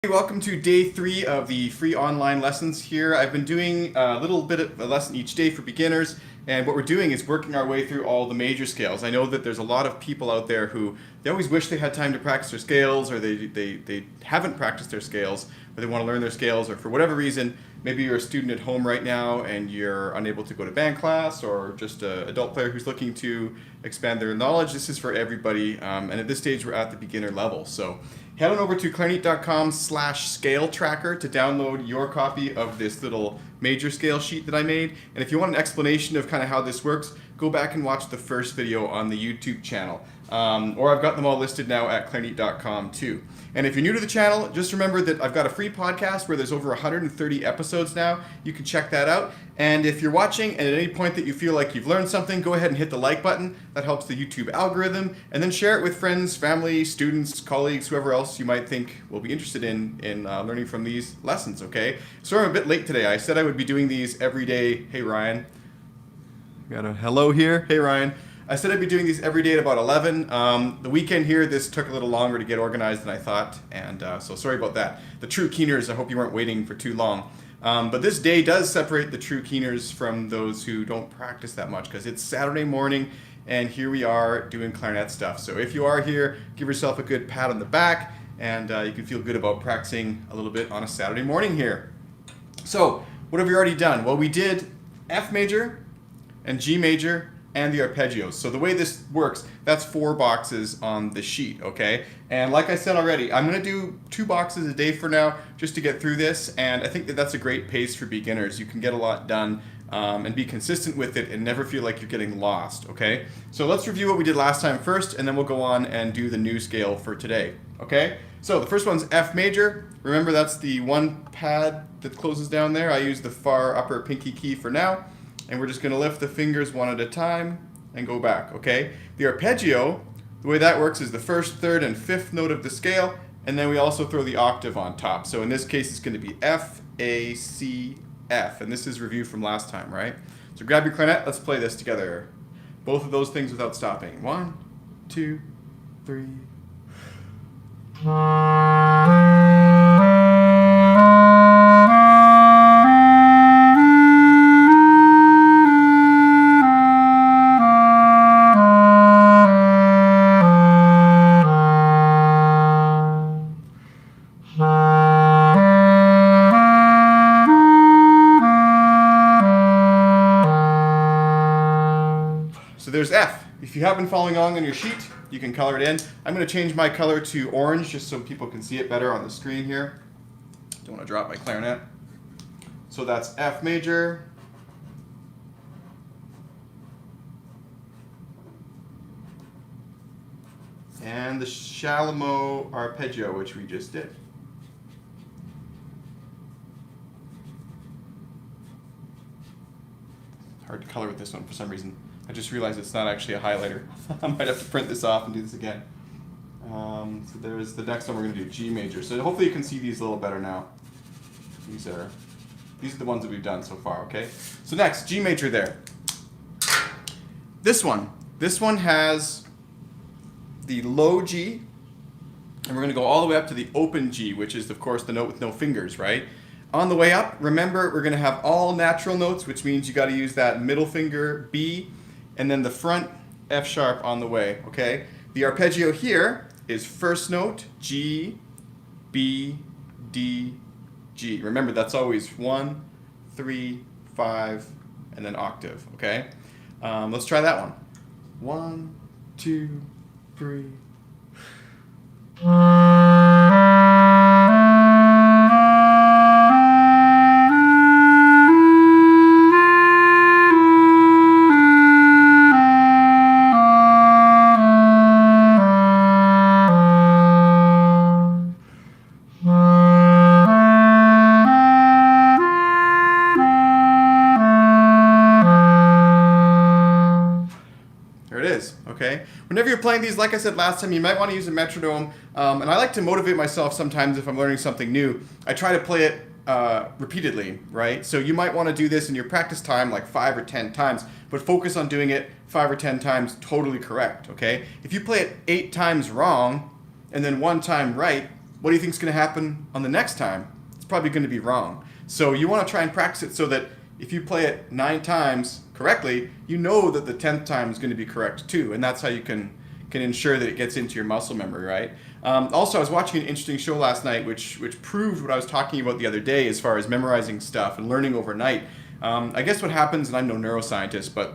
Welcome to day 3 of the free online lessons here. I've been doing a little bit of a lesson each day for beginners, and what we're doing is working our way through all the major scales. I know that there's a lot of people out there who they always wish they had time to practice their scales, or they haven't practiced their scales, or they want to learn their scales, or for whatever reason, maybe you're a student at home right now and you're unable to go to band class, or just an adult player who's looking to expand their knowledge. This is for everybody, and at this stage we're at the beginner level. So head on over to clarineat.com/scale tracker to download your copy of this little major scale sheet that I made. And if you want an explanation of kind of how this works, go back and watch the first video on the YouTube channel. Or I've got them all listed now at clarineat.com too. And if you're new to the channel, just remember that I've got a free podcast where there's over 130 episodes now. You can check that out. And if you're watching and at any point that you feel like you've learned something, go ahead and hit the like button. That helps the YouTube algorithm. And then share it with friends, family, students, colleagues, whoever else you might think will be interested in learning from these lessons, okay? So I'm a bit late today. I said I would be doing these every day. Hey, Ryan. Got a hello here. Hey, Ryan. I said I'd be doing these every day at about 11. The weekend here, this took a little longer to get organized than I thought, and so sorry about that. The true keeners, I hope you weren't waiting for too long. But this day does separate the true keeners from those who don't practice that much, because it's Saturday morning, and here we are doing clarinet stuff. So if you are here, give yourself a good pat on the back, and you can feel good about practicing a little bit on a Saturday morning here. So what have we already done? Well, we did F major and G major and the arpeggios. So the way this works, that's 4 boxes on the sheet, okay? And like I said already, I'm gonna do 2 boxes a day for now just to get through this, and I think that that's a great pace for beginners. You can get a lot done and be consistent with it and never feel like you're getting lost, okay? So let's review what we did last time first, and then we'll go on and do the new scale for today, okay? So the first one's F major. Remember, that's the one pad that closes down there. I use the far upper pinky key for now. And we're just going to lift the fingers one at a time and go back, okay? The arpeggio, the way that works is the first, third, and fifth note of the scale, and then we also throw the octave on top. So in this case, it's going to be F, A, C, F, and this is review from last time, right? So grab your clarinet, let's play this together. Both of those things without stopping. 1, 2, 3. So there's F. If you have been following along on your sheet, you can color it in. I'm going to change my color to orange just so people can see it better on the screen here. Don't want to drop my clarinet. So that's F major. And the shallow arpeggio, which we just did. Hard to color with this one for some reason. I just realized it's not actually a highlighter. I might have to print this off and do this again. So there's the next one. We're going to do G major. So hopefully you can see these a little better now. These are the ones that we've done so far, okay? So next, G major there. This one has the low G, and we're going to go all the way up to the open G, which is, of course, the note with no fingers, right? On the way up, remember, we're going to have all natural notes, which means you got to use that middle finger B, and then the front F sharp on the way, okay? The arpeggio here is first note, G, B, D, G. Remember, that's always 1, 3, 5, and then octave, okay? Let's try that one. 1, 2, 3. Okay. Whenever you're playing these, like I said last time, you might want to use a metronome. And I like to motivate myself sometimes if I'm learning something new. I try to play it repeatedly, right? So you might want to do this in your practice time like 5 or 10 times, but focus on doing it 5 or 10 times totally correct, okay? If you play it 8 times wrong and then 1 time right, what do you think is going to happen on the next time? It's probably going to be wrong. So you want to try and practice it so that if you play it 9 times correctly, you know that the 10th time is going to be correct too, and that's how you can ensure that it gets into your muscle memory, right? Also, I was watching an interesting show last night which proved what I was talking about the other day as far as memorizing stuff and learning overnight. I guess what happens, and I'm no neuroscientist, but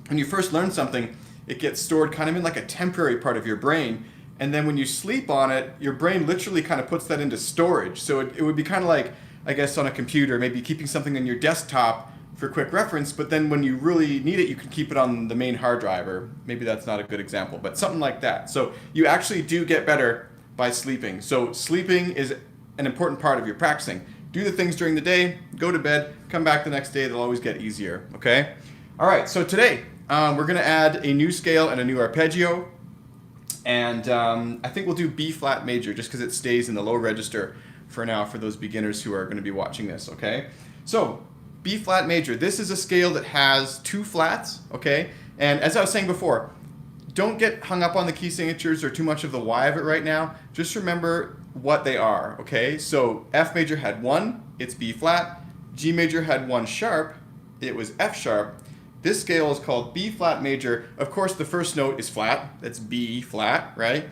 when you first learn something, it gets stored kind of in like a temporary part of your brain, and then when you sleep on it, your brain literally kind of puts that into storage. So it would be kind of like, I guess, on a computer, maybe keeping something on your desktop for quick reference, but then when you really need it, you can keep it on the main hard drive, or maybe that's not a good example, but something like that. So you actually do get better by sleeping. So sleeping is an important part of your practicing. Do the things during the day, go to bed, come back the next day, they'll always get easier, okay? All right, so today we're gonna add a new scale and a new arpeggio, and I think we'll do B-flat major just because it stays in the low register for now for those beginners who are going to be watching this, okay? So, B-flat major, this is a scale that has 2 flats, okay? And as I was saying before, don't get hung up on the key signatures or too much of the why of it right now. Just remember what they are, okay? So, F major had 1, it's B-flat. G major had 1 sharp, it was F sharp. This scale is called B-flat major. Of course, the first note is flat, that's B flat, right?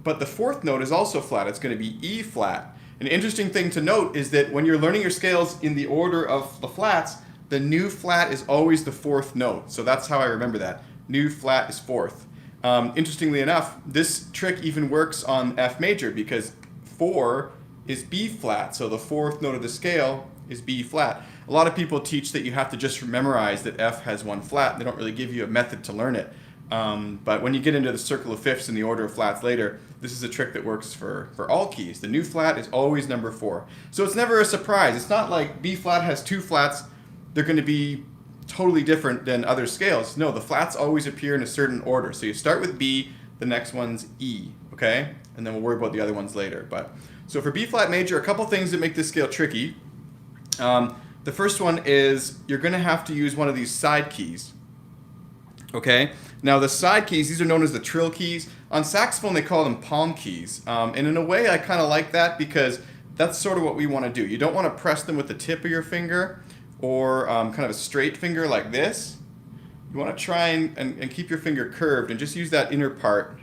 But the 4th note is also flat. It's going to be E flat. An interesting thing to note is that when you're learning your scales in the order of the flats, the new flat is always the 4th note. So that's how I remember that. New flat is 4th. Interestingly enough, this trick even works on F major because 4 is B flat. So the 4th note of the scale is B flat. A lot of people teach that you have to just memorize that F has 1 flat. They don't really give you a method to learn it. But when you get into the circle of fifths and the order of flats later, this is a trick that works for all keys. The new flat is always number 4. So it's never a surprise. It's not like B flat has 2 flats. They're going to be totally different than other scales. No, the flats always appear in a certain order. So you start with B, the next one's E, okay? And then we'll worry about the other ones later. So for B flat major, a couple things that make this scale tricky. The first one is you're going to have to use one of these side keys. Okay, now the side keys, these are known as the trill keys. On saxophone, they call them palm keys. And in a way, I kind of like that because that's sort of what we want to do. You don't want to press them with the tip of your finger or kind of a straight finger like this. You want to try and keep your finger curved and just use that inner part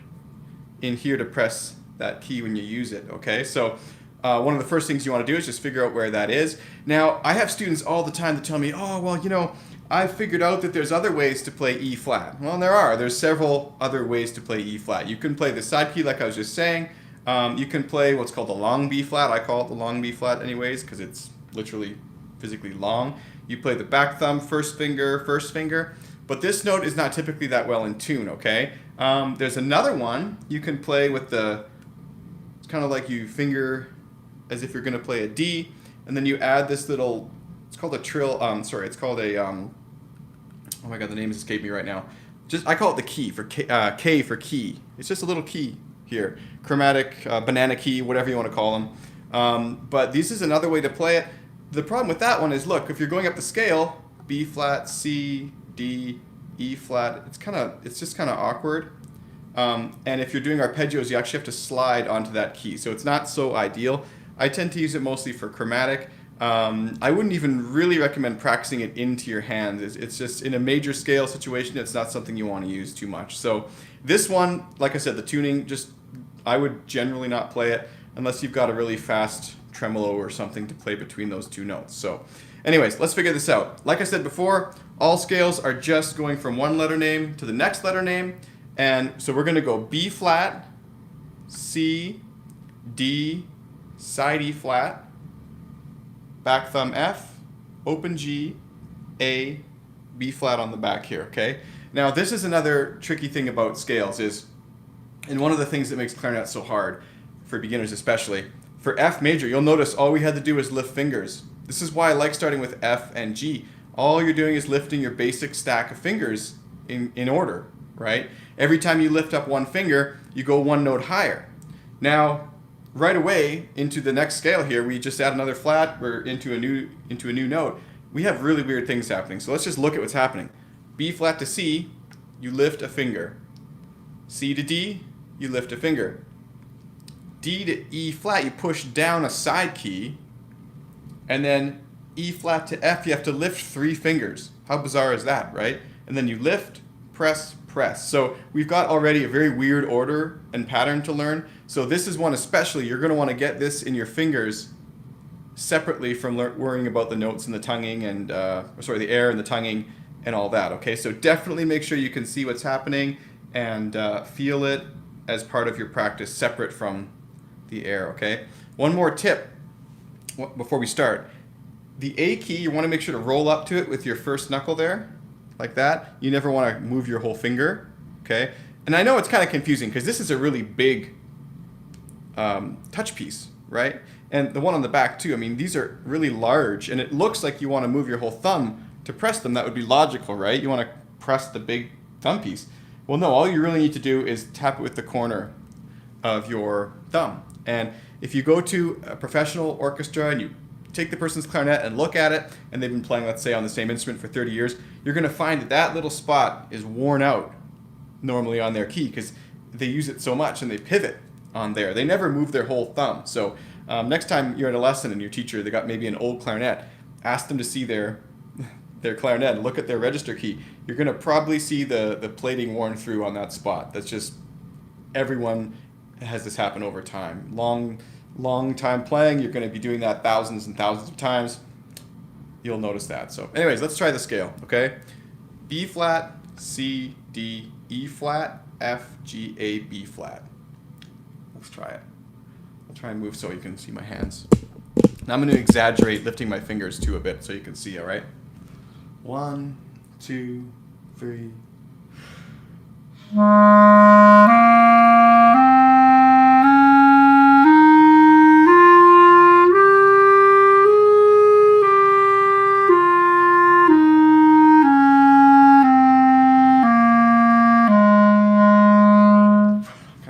in here to press that key when you use it, okay? So one of the first things you want to do is just figure out where that is. Now, I have students all the time that tell me, oh, well, you know, I figured out that there's other ways to play E flat. Well, there are. There's several other ways to play E flat. You can play the side key like I was just saying. You can play what's called the long B flat. I call it the long B flat anyways because it's literally physically long. You play the back thumb, first finger. But this note is not typically that well in tune, okay? There's another one you can play with it's kind of like you finger as if you're going to play a D, and then you add this little, it's called a trill, it's called a, oh my god, the name has escaped me right now. I call it the key, for K for key. It's just a little key here. Chromatic, banana key, whatever you want to call them. But this is another way to play it. The problem with that one is, look, if you're going up the scale, B flat, C, D, E flat, it's just kind of awkward. And if you're doing arpeggios, you actually have to slide onto that key. So it's not so ideal. I tend to use it mostly for chromatic. I wouldn't even really recommend practicing it into your hands. It's just in a major scale situation, it's not something you want to use too much. So this one, like I said, the tuning, I would generally not play it unless you've got a really fast tremolo or something to play between those 2 notes. So anyways, let's figure this out. Like I said before, all scales are just going from one letter name to the next letter name. And so we're going to go B flat, C, D, side E flat, back thumb F, open G, A, B flat on the back here, okay? Now this is another tricky thing about scales and one of the things that makes clarinet so hard, for beginners especially, for F major, you'll notice all we had to do was lift fingers. This is why I like starting with F and G. All you're doing is lifting your basic stack of fingers in order, right? Every time you lift up one finger, you go 1 note higher. Now, right away into the next scale here, we just add another flat, we're into a new note. We have really weird things happening. So let's just look at what's happening. B flat to C, you lift a finger. C to D, you lift a finger. D to E flat, you push down a side key, and then E flat to F, you have to lift 3 fingers. How bizarre is that, right? And then you lift, press, press. So we've got already a very weird order and pattern to learn. So this is one especially, you're going to want to get this in your fingers separately from worrying about the notes and the tonguing and, the air and the tonguing and all that, okay? So definitely make sure you can see what's happening and feel it as part of your practice separate from the air, okay? One more tip before we start. The A key, you want to make sure to roll up to it with your first knuckle there, like that. You never want to move your whole finger, okay? And I know it's kind of confusing because this is a really big touch piece, right? And the one on the back too, I mean, these are really large and it looks like you want to move your whole thumb to press them. That would be logical, right? You want to press the big thumb piece. Well, no, all you really need to do is tap it with the corner of your thumb. And if you go to a professional orchestra and you take the person's clarinet and look at it, and they've been playing, let's say, on the same instrument for 30 years, you're going to find that that little spot is worn out normally on their key because they use it so much and they pivot on there. They never move their whole thumb. So next time you're at a lesson and your teacher, they got maybe an old clarinet, ask them to see their clarinet and look at their register key. You're going to probably see the plating worn through on that spot. That's just, everyone has this happen over time. Long time playing, you're going to be doing that thousands and thousands of times. You'll notice that. So anyways, let's try the scale, okay? B flat, C, D, E flat, F, G, A, B flat. Let's try it. I'll try and move so you can see my hands. Now I'm going to exaggerate lifting my fingers too a bit so you can see, all right? 1, 2, 3.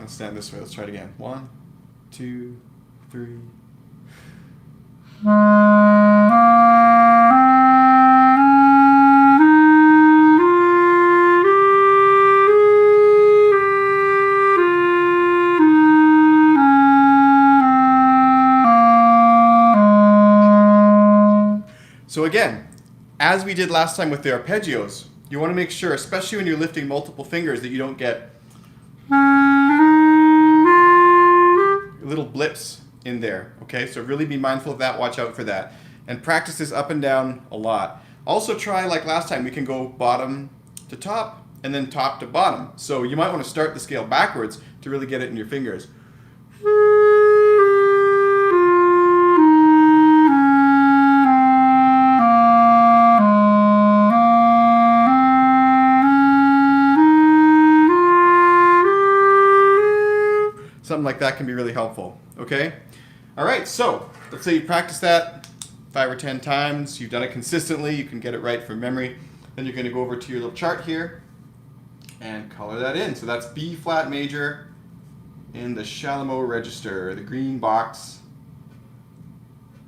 Stand this way. Let's try it again. 1, 2, 3. So again, as we did last time with the arpeggios, you want to make sure, especially when you're lifting multiple fingers, that you don't get little blips in there, okay? So really be mindful of that, watch out for that. And practice this up and down a lot. Also try, like last time, we can go bottom to top and then top to bottom. So you might want to start the scale backwards to really get it in your fingers. Something like that can be really helpful, okay? All right, so let's say you practice that 5 or 10 times, you've done it consistently, you can get it right from memory. Then you're going to go over to your little chart here and color that in. So that's B flat major in the Chalumeau register, the green box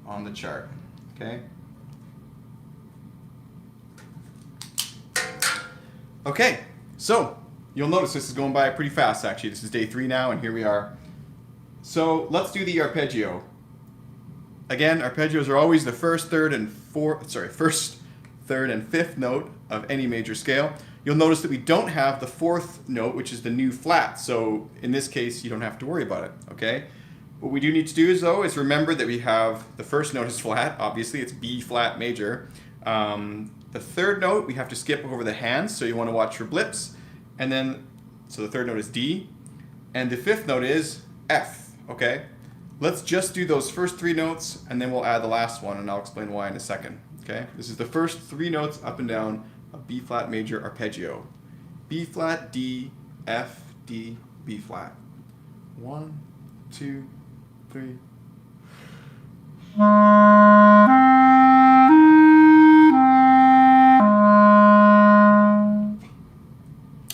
on the chart, okay? Okay, so you'll notice this is going by pretty fast actually. This is day 3 now and here we are. So let's do the arpeggio. Again, arpeggios are always the first, third, and fifth note of any major scale. You'll notice that we don't have the 4th note, which is the new flat. So in this case, you don't have to worry about it, okay? What we do need to do is remember that we have the first note is flat. Obviously, it's B flat major. The 3rd note, we have to skip over the hands, so you want to watch for blips. And then, so the 3rd note is D. And the 5th note is F, okay? Let's just do those first 3 notes, and then we'll add the last one, and I'll explain why in a second, okay? This is the first 3 notes up and down of B flat major arpeggio. B flat, D, F, D, B flat. 1, 2, 3.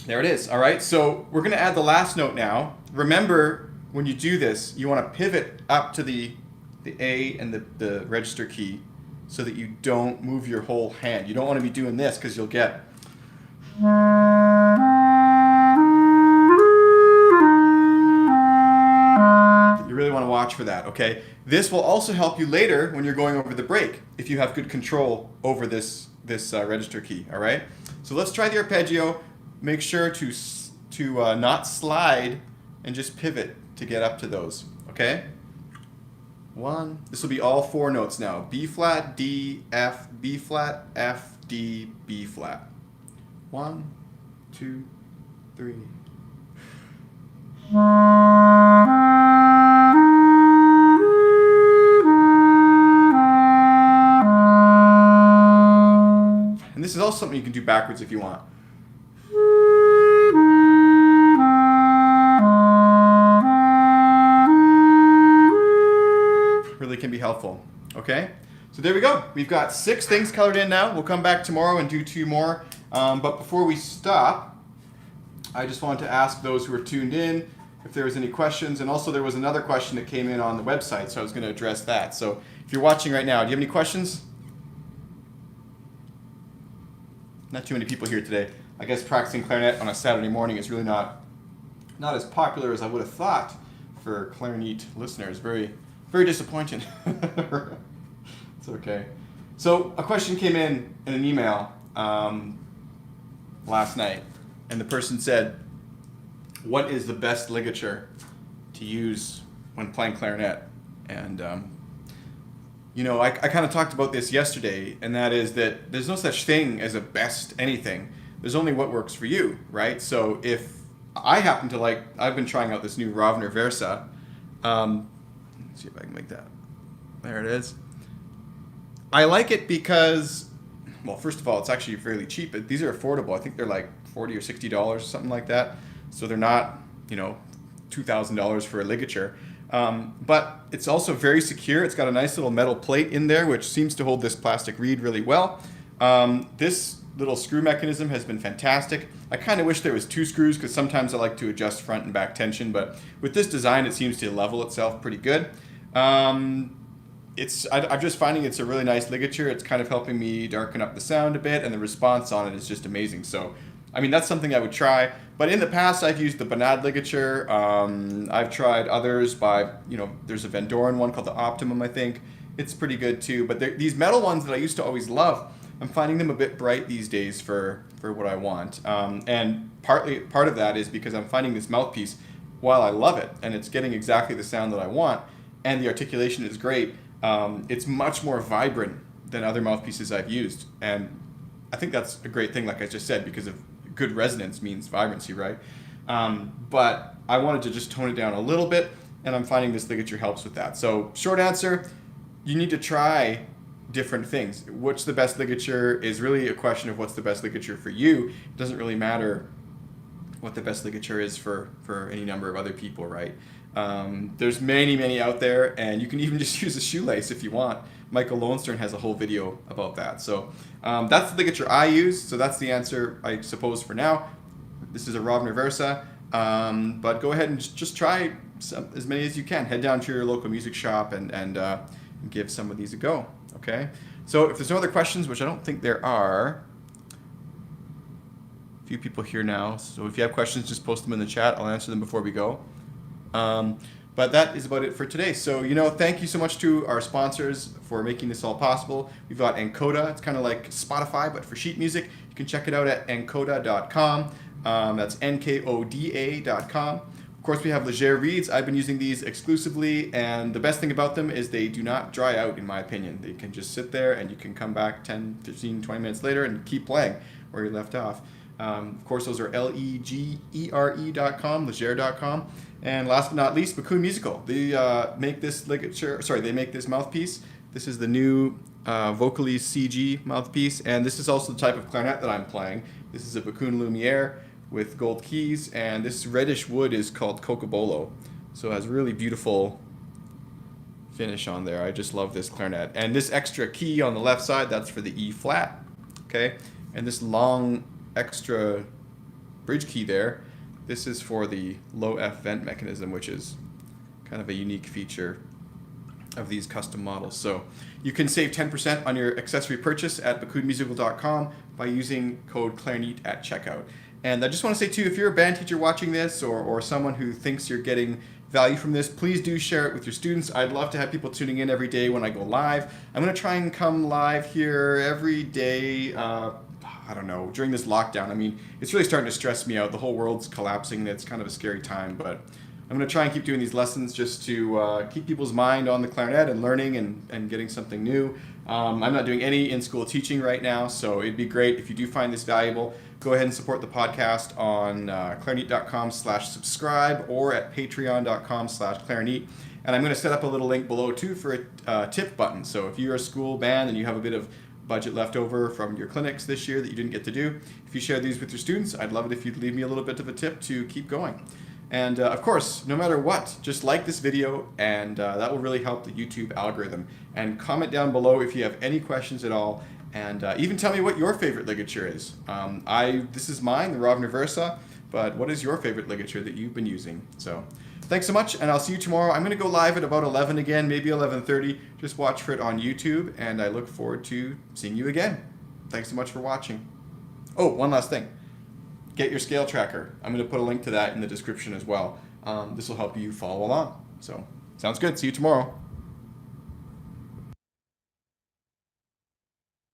There it is. All right, so we're going to add the last note now. Remember, when you do this, you want to pivot up to the A and the register key so that you don't move your whole hand. You don't want to be doing this because you'll get... You really want to watch for that, okay? This will also help you later when you're going over the break, if you have good control over this register key, all right? So let's try the arpeggio. Make sure to not slide and just pivot to get up to those, okay? This will be all 4 notes now. B flat, D, F, B flat, F, D, B flat. 1, 2, 3. And this is also something you can do backwards if you want. Really can be helpful. Okay? So there we go. We've got 6 things colored in now. We'll come back tomorrow and do 2 more. But before we stop, I just wanted to ask those who are tuned in if there was any questions. And also there was another question that came in on the website, so I was going to address that. So if you're watching right now, do you have any questions? Not too many people here today. I guess practicing clarinet on a Saturday morning is really not as popular as I would have thought for Clarineat listeners. Very, very disappointing. It's okay. So a question came in an email last night, and the person said, what is the best ligature to use when playing clarinet? And you know, I kind of talked about this yesterday, and that is that there's no such thing as a best anything. There's only what works for you, right? So if I happen to like, I've been trying out this new Ravner Versa. Let's see if I can make that. There it is. I like it because, well, first of all, it's actually fairly cheap. These are affordable. I think they're like $40 or $60, something like that. So they're not, you know, $2,000 for a ligature. But it's also very secure. It's got a nice little metal plate in there, which seems to hold this plastic reed really well. This little screw mechanism has been fantastic. I kind of wish there was 2 screws because sometimes I like to adjust front and back tension, but with this design, it seems to level itself pretty good. I'm just finding it's a really nice ligature. It's kind of helping me darken up the sound a bit, and the response on it is just amazing. So, I mean, that's something I would try. But in the past, I've used the Bflat ligature. I've tried others by, you know, there's a Van Doren one called the Optimum, I think. It's pretty good too. But these metal ones that I used to always love, I'm finding them a bit bright these days for what I want. And part of that is because I'm finding this mouthpiece, while I love it, and it's getting exactly the sound that I want, and the articulation is great, it's much more vibrant than other mouthpieces I've used. And I think that's a great thing, like I just said, because of good resonance means vibrancy, right? But I wanted to just tone it down a little bit, and I'm finding this ligature helps with that. So short answer, you need to try different things. What's the best ligature is really a question of what's the best ligature for you. It doesn't really matter what the best ligature is for any number of other people, right? There's many out there, and you can even just use a shoelace if you want. Michael Lowenstern has a whole video about that. So that's the ligature I use, so that's the answer, I suppose, for now. This is a Ravner Versa, but go ahead and just try as many as you can. Head down to your local music shop and give some of these a go, okay? So if there's no other questions, which I don't think there are, a few people here now, so if you have questions, just post them in the chat. I'll answer them before we go. But that is about it for today. So, you know, thank you so much to our sponsors for making this all possible. We've got Encoda. It's kind of like Spotify, but for sheet music. You can check it out at encoda.com. That's nkoda.com. Of course, we have Leger reeds. I've been using these exclusively, and the best thing about them is they do not dry out, in my opinion. They can just sit there, and you can come back 10, 15, 20 minutes later and keep playing where you left off. Of course, those are legere.com, leger.com. And last but not least, Bakun Musical. They make this they make this mouthpiece. This is the new Vocalise CG mouthpiece, and this is also the type of clarinet that I'm playing. This is a Bakun Lumiere with gold keys, and this reddish wood is called Cocobolo. So it has really beautiful finish on there. I just love this clarinet. And this extra key on the left side, that's for the E flat, okay? And this long extra bridge key there, this is for the low F vent mechanism, which is kind of a unique feature of these custom models. So you can save 10% on your accessory purchase at bakunmusical.com by using code Clarineat at checkout. And I just want to say too, if you're a band teacher watching this, or someone who thinks you're getting value from this, please do share it with your students. I'd love to have people tuning in every day when I go live. I'm going to try and come live here every day, I don't know, during this lockdown. I mean, it's really starting to stress me out. The whole world's collapsing. It's kind of a scary time, but I'm going to try and keep doing these lessons just to keep people's mind on the clarinet and learning and getting something new. I'm not doing any in-school teaching right now, so it'd be great if you do find this valuable. Go ahead and support the podcast on clarineat.com/subscribe or at patreon.com/clarineat. And I'm going to set up a little link below too for a tip button. So if you're a school band and you have a bit of budget left over from your clinics this year that you didn't get to do, if you share these with your students, I'd love it if you'd leave me a little bit of a tip to keep going. And of course, no matter what, just like this video, and that will really help the YouTube algorithm. And comment down below if you have any questions at all, and even tell me what your favorite ligature is. This is mine, the Ravner Versa, but what is your favorite ligature that you've been using? So thanks so much, and I'll see you tomorrow. I'm going to go live at about 11 again, maybe 11:30. Just watch for it on YouTube, and I look forward to seeing you again. Thanks so much for watching. Oh, one last thing. Get your scale tracker. I'm going to put a link to that in the description as well. This will help you follow along. So, sounds good. See you tomorrow.